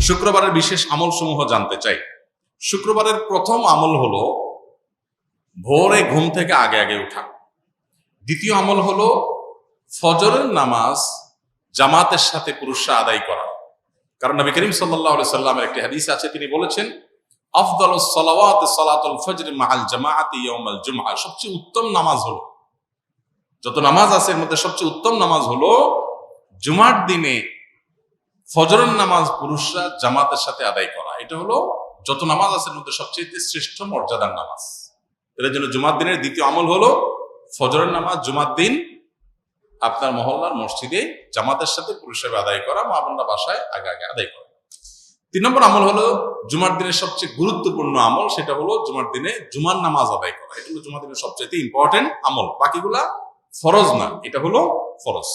শুক্রবারের বিশেষ আমল সমূহ জানতে চাই। শুক্রবারের প্রথম আমল হলো ভোরে ঘুম থেকে আগে আগে উঠা। দ্বিতীয় আমল হলো ফজরের নামাজ জামাতের সাথে পুরুষরা আদায় করা। কারণ নবী করিম সাল্লাল্লাহু আলাইহি সাল্লামের একটি হাদিস আছে, তিনি বলেছেন আফদালুস সালাওয়াত সালাতুল ফজর মাআল জামাআতি ইয়াউমাল জুমআহ। সবচেয়ে উত্তম নামাজ হলো, যত নামাজ আছে এর মধ্যে সবচেয়ে উত্তম নামাজ হলো জুমার দিনে ফজরের নামাজ পুরুষরা জামাতের সাথে আদায় করা। এটা হলো যত নামাজ আছে এর মধ্যে সবচেয়ে শ্রেষ্ঠ মর্যাদার নামাজ। এর জন্য জুমার দিনের দ্বিতীয় আমল হলো ফজরের নামাজ জুমার দিন আপনার মহল্লার মসজিদে জামাতের সাথে পুরুষরা আদায় করা, মা বোনরা বাসায় আগে আগে আদায় করা। 3 নম্বর আমল হলো জুমার দিনের সবচেয়ে গুরুত্বপূর্ণ আমল, সেটা হলো জুমার দিনে জুমার নামাজ আদায় করা। এটা হলো জুমার দিনের সবচেয়ে ইম্পর্টেন্ট আমল, বাকিগুলা ফরজ না, এটা হলো ফরজ।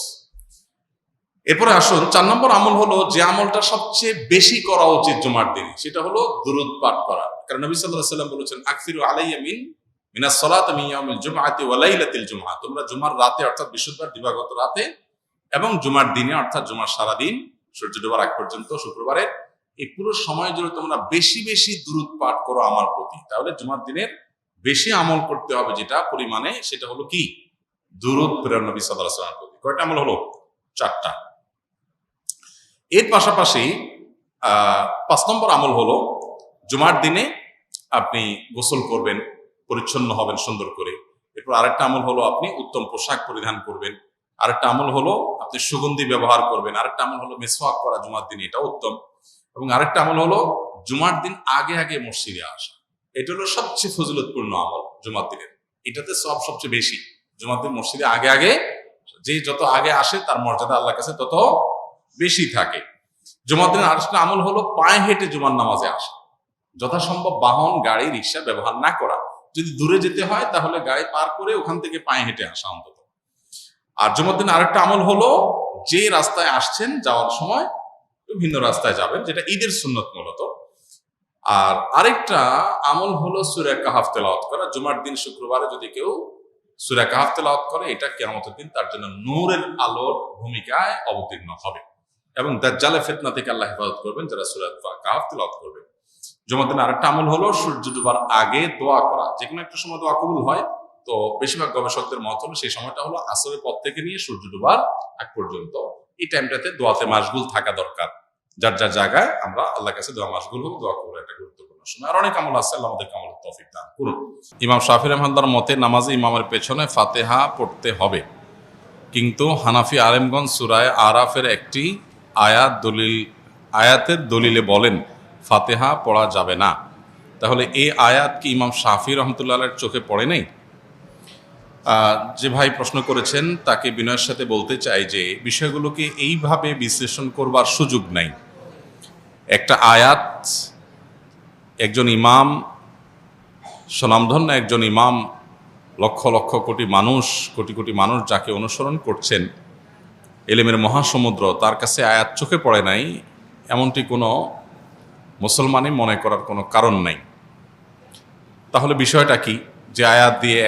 এরপরে আসুন 4 নম্বর আমল হলো যে আমলটা সবচেয়ে বেশি করা উচিত জুমার দিনে, সেটা হলো দুরূদ পাঠ করা। কারণ নবী সাল্লাল্লাহু আলাইহি সাল্লাম বলেছেন আকসিরু আলাইয়া মিনাস সালাতি মিন ইয়াউমিল জুমআতি ওয়া লাইলাতিল জুমআহ। তোমরা জুমার রাতে অর্থাৎ বৃহস্পতিবার দিবাগত রাতে এবং জুমার দিনে অর্থাৎ জুমার সারা দিন সূর্য ডোবার আগ পর্যন্ত শুক্রবারে এই পুরো সময় জুড়ে তোমরা বেশি বেশি দুরূদ পাঠ করো আমার প্রতি। তাহলে জুমার দিনের বেশি আমল করতে হবে যেটা পরিমাণে, সেটা হলো কি দুরূদ প্রেরণ নবী সাল্লাল্লাহু আলাইহি ওয়াসাল্লামের প্রতি। কয়টা আমল হলো? 4টা। এর পাশাপাশি 5 নম্বর আমল হলো জুমার দিনে আপনি গোসল করবেন, পরিচ্ছন্ন হবেন সুন্দর করে। এরপর আরেকটা আমল হলো আপনি উত্তম পোশাক পরিধান করবেন। আরেকটা আমল হলো আপনি সুগন্ধি ব্যবহার করবেন। আরেকটা আমল হলো মিসওয়াক করা জুমার দিনে, এটা উত্তম। এবং আরেকটা আমল হলো জুমার দিন আগে আগে মসজিদে আসা। এটা হলো সবচেয়ে ফজিলতপূর্ণ আমল জুমার দিনের, এটাতে সব সবচেয়ে বেশি। জুমার দিন মসজিদে আগে আগে, যে যত আগে আসে তার মর্যাদা আল্লাহর কাছে তত বেশি থাকে। জুমার দিনের আরেকটা আমল হলো পায়ে হেঁটে জুমার নামাজে আসা। যথাসম্ভব বাহন, গাড়ি, রিক্সা ব্যবহার না করা। যদি দূরে যেতে হয় তাহলে গাড়ি পার করে ওখান থেকে পায়ে হেঁটে আসা অন্তত। আর জুমার দিন আরেকটা আমল হলো যে রাস্তায় আসছেন যাওয়ার সময় ভিন্ন রাস্তায় যাবেন, যেটা ঈদের সুন্নত মূলত। আর আরেকটা আমল হলো সূরা কাহাফ তেলাওয়াত করা। জুমার দিন শুক্রবারে যদি কেউ সূরা কাহাফ তেলাওয়াত করে, এটা কিয়ামতের দিন তার জন্য নূরের আলোর ভূমিকায় অবতীর্ণ হবে এবং দাজ্জালের ফিতনা থেকে আল্লাহ হেফাজত করবেন যারা সূরা কাহাফ তেলাওয়াত করবে। জুমার দিন আরেকটা আমল হলো সূর্য ডুবার আগে দোয়া করা। যে কোনো একটা সময় দোয়া কবুল হয়, তো বেশিরভাগ গবেষকদের মত হলো সেই সময়টা হলো আসরের পর থেকে নিয়ে সূর্য ডুবার আগ পর্যন্ত। এই টাইমটাতে দোয়াতে মাশগুল থাকা দরকার। যার যার জায়গায় আমরা আল্লাহর কাছে দোয়া মাশগুল হবো, দোয়া কবুল একটা গুরুত্বপূর্ণ সময়। আর অনেক আমল আছে, আল্লাহ আমাদের আমলের তৌফিক দান করুন। ইমাম শাফি রাহমাতুল্লাহর মতে নামাজে ইমামের পেছনে ফাতিহা পড়তে হবে, কিন্তু হানাফি আলেমগণ সূরা আরাফের একটি আয়াতের দলিলে বলেন ফাতিহা পড়া যাবে না। তাহলে এই আয়াত কি ইমাম শাফি রহমতুল্লাহের চোখে পড়ে নেই? যে ভাই প্রশ্ন করেছেন তাকে বিনয়ের সাথে বলতে চাই যে বিষয়গুলোকে এইভাবে বিশ্লেষণ করবার সুযোগ নাই। একটা আয়াত, একজন ইমাম, স্বনামধন্য একজন ইমাম, লক্ষ লক্ষ কোটি কোটি মানুষ যাকে অনুসরণ করছেন, এলেমের মহাসমুদ্র, তার কাছে আয়াত চোখে পড়ে নাই এমনটি কোনো মুসলমানই মনে করার কোনো কারণ নাই। তাহলে বিষয়টা কি যে আয়াত দিয়ে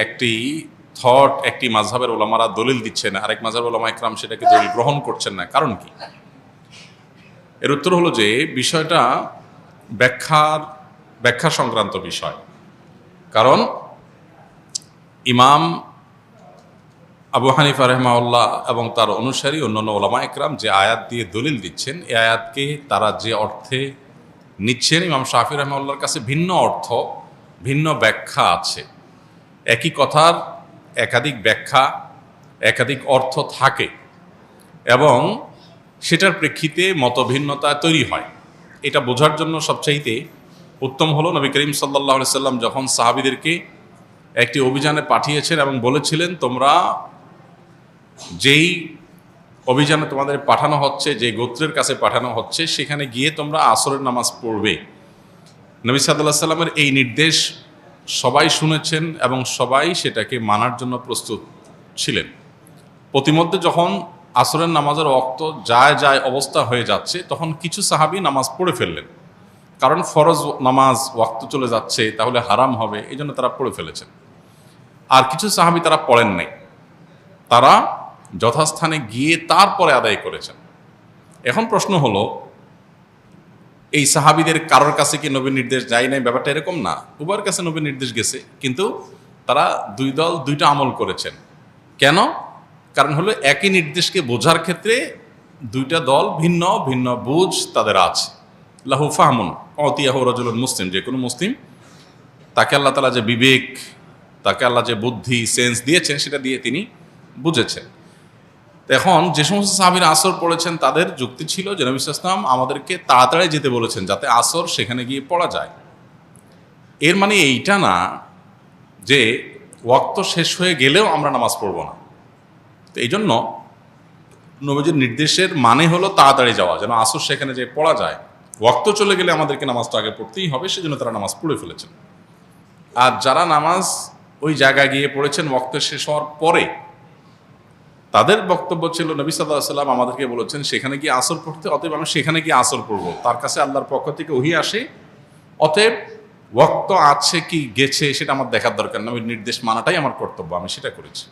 একটি মাযহাবের ওলামারা দলিল দিচ্ছেন, আরেক মাযহাবের ওলামা ইকরাম সেটাকে দলিল গ্রহণ করছেন না, কারণ কি? এর উত্তর হলো যে বিষয়টা ব্যাখ্যা সংক্রান্ত বিষয়। কারণ ইমাম আবু হানিফা রাহিমাহুল্লাহ এবং তার অনুসারী অন্যান্য ওলামা ইকরাম যে আয়াত দিয়ে দলিল দিচ্ছেন, এই আয়াতকে তারা যে অর্থে নিচ্ছেন, ইমাম শাফি রাহিমাহুল্লাহর কাছে ভিন্ন অর্থ, ভিন্ন ব্যাখ্যা আছে। একই কথার একাধিক ব্যাখ্যা, একাধিক অর্থ থাকে এবং সেটার প্রেক্ষিতে মতভিন্নতা তৈরি হয়। এটা বোঝার জন্য সবচাইতে উত্তম হলো নবী করিম সাল্লাল্লাহু আলাইহি সাল্লাম যখন সাহাবীদেরকে একটি অভিযানে পাঠিয়েছেন এবং বলেছিলেন তোমরা যেই অভিযানে তোমাদের পাঠানো হচ্ছে, যে গোত্রের কাছে পাঠানো হচ্ছে, সেখানে গিয়ে তোমরা আসরের নামাজ পড়বে। নবী সাল্লাল্লাহু আলাইহি সাল্লামের এই নির্দেশ সবাই শুনেছেন এবং সবাই সেটাকে মানার জন্য প্রস্তুত ছিলেন। প্রতিমধ্যে যখন আসরের নামাজের ওয়াক্ত যায় অবস্থা হয়ে যাচ্ছে, তখন কিছু সাহাবী নামাজ পড়ে ফেললেন। কারণ ফরজ নামাজ ওয়াক্ত চলে যাচ্ছে, তাহলে হারাম হবে, এই জন্য তারা পড়ে ফেলেছেন। আর কিছু সাহাবী তারা পড়েন নাই, তারা যথাস্থানে গিয়ে তারপরে আদায় করেছেন। এখন প্রশ্ন হলো এই সাহাবীদের কারোর কাছে কি নবীর নির্দেশ যায় নাই? ব্যাপারটা এরকম না, উভয়ের কাছে নবীর নির্দেশ গেছে, কিন্তু তারা দুই দল দুইটা আমল করেছেন। কেন? কারণ হলো একই নির্দেশকে বোঝার ক্ষেত্রে দুইটা দল ভিন্ন ভিন্ন বুঝ তাদের আছে। লাহু ফাহমুন অতিয়াহু রাজুলুন মুসলিম, যে কোনো মুসলিম তাকে আল্লাহ তাআলা যে বিবেক, তাকে আল্লাহ যে বুদ্ধি সেন্স দিয়েছেন, সেটা দিয়ে তিনি বুঝেছেন। তো এখন যে সমস্ত সাহাবীরা আসর পড়েছেন তাদের যুক্তি ছিল যে নবী সাল্লাল্লাহু আলাইহি ওয়াসাল্লাম আমাদেরকে তাড়াতাড়ি যেতে বলেছেন যাতে আসর সেখানে গিয়ে পড়া যায়। এর মানে এইটা না যে ওয়াক্ত শেষ হয়ে গেলেও আমরা নামাজ পড়ব না। তো এই জন্য নবীজির নির্দেশের মানে হলো তাড়াতাড়ি যাওয়া, যেন আসর সেখানে যে পড়া যায়। ওয়াক্ত চলে গেলে আমাদেরকে নামাজটা আগে পড়তেই হবে, সেজন্য তারা নামাজ পড়ে ফেলেছেন। আর যারা নামাজ ওই জায়গায় গিয়ে পড়েছেন ওয়াক্ত শেষ হওয়ার পরে, তাদের বক্তব্য ছিল নবী সাল্লাল্লাহু আলাইহি ওয়াসাল্লাম আমাদেরকে বলেছেন সেখানে গিয়ে আসর পড়তে, অতএব আমি সেখানে গিয়ে আসর পড়ব। তার কাছে আল্লাহর পক্ষ থেকে ওহী আসে, অতএব ওয়াক্ত আছে কি গেছে সেটা আমার দেখার দরকার, নবীর নির্দেশ মানাটাই আমার কর্তব্য, আমি সেটা করেছি।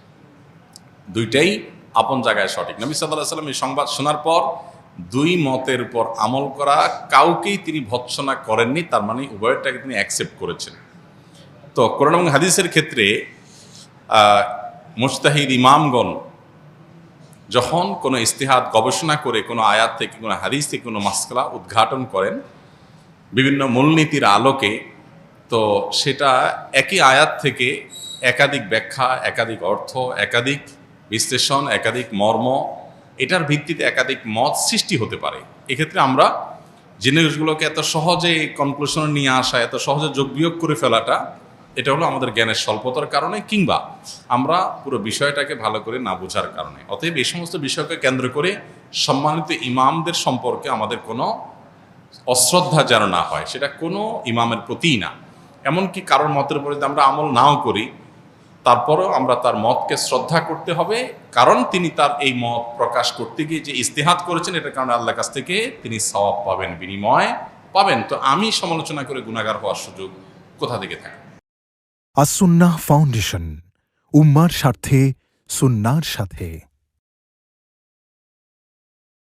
দুইটাই আপন জায়গায় সঠিক। নবী সাল্লাল্লাহু আলাইহি ওয়াসাল্লাম এই সংবাদ শোনার পর দুই মতের উপর আমল করা কাউকেই তিনি ভৎসনা করেননি, তার মানে উভয়টাকে তিনি অ্যাকসেপ্ট করেছেন। তো কোরআন এবং হাদিসের ক্ষেত্রে মুজতাহিদ ইমামগণ যখন কোনো ইস্তিহাদ গবেষণা করে কোনো আয়াত থেকে, কোনো হাদিস থেকে কোনো মাসআলা উদ্ঘাটন করেন বিভিন্ন মূলনীতির আলোকে, তো সেটা একই আয়াত থেকে একাধিক ব্যাখ্যা, একাধিক অর্থ, একাধিক বিশ্লেষণ, একাধিক মর্ম, এটার ভিত্তিতে একাধিক মত সৃষ্টি হতে পারে। এক্ষেত্রে আমরা জিনিসগুলোকে এত সহজে কনক্লুশনে নিয়ে আসা, এত সহজে যোগ বিয়োগ করে ফেলাটা, এটা হলো আমাদের জ্ঞানের স্বল্পতার কারণে, কিংবা আমরা পুরো বিষয়টাকে ভালো করে না বোঝার কারণে। অতএব এই সমস্ত বিষয়কে কেন্দ্র করে সম্মানিত ইমামদের সম্পর্কে আমাদের কোনো অশ্রদ্ধা যেন না হয়, সেটা কোনো ইমামের প্রতিই না। এমনকি কারোর মতের উপরে আমরা আমল নাও করি, তারপরেও আমরা তার মতকে শ্রদ্ধা করতে হবে, কারণ তিনি তার এই মত প্রকাশ করতে গিয়ে যে ইস্তেহাদ করেছেন, এটার কারণে আল্লাহর কাছ থেকে তিনি সওয়াব পাবেন, বিনিময় পাবেন। তো আমি সমালোচনা করে গুনাহগার হওয়ার সুযোগ কোথা থেকে থাকে? আসুন্নাহ ফাউন্ডেশন, উম্মার স্বার্থে সুন্নাহর সাথে।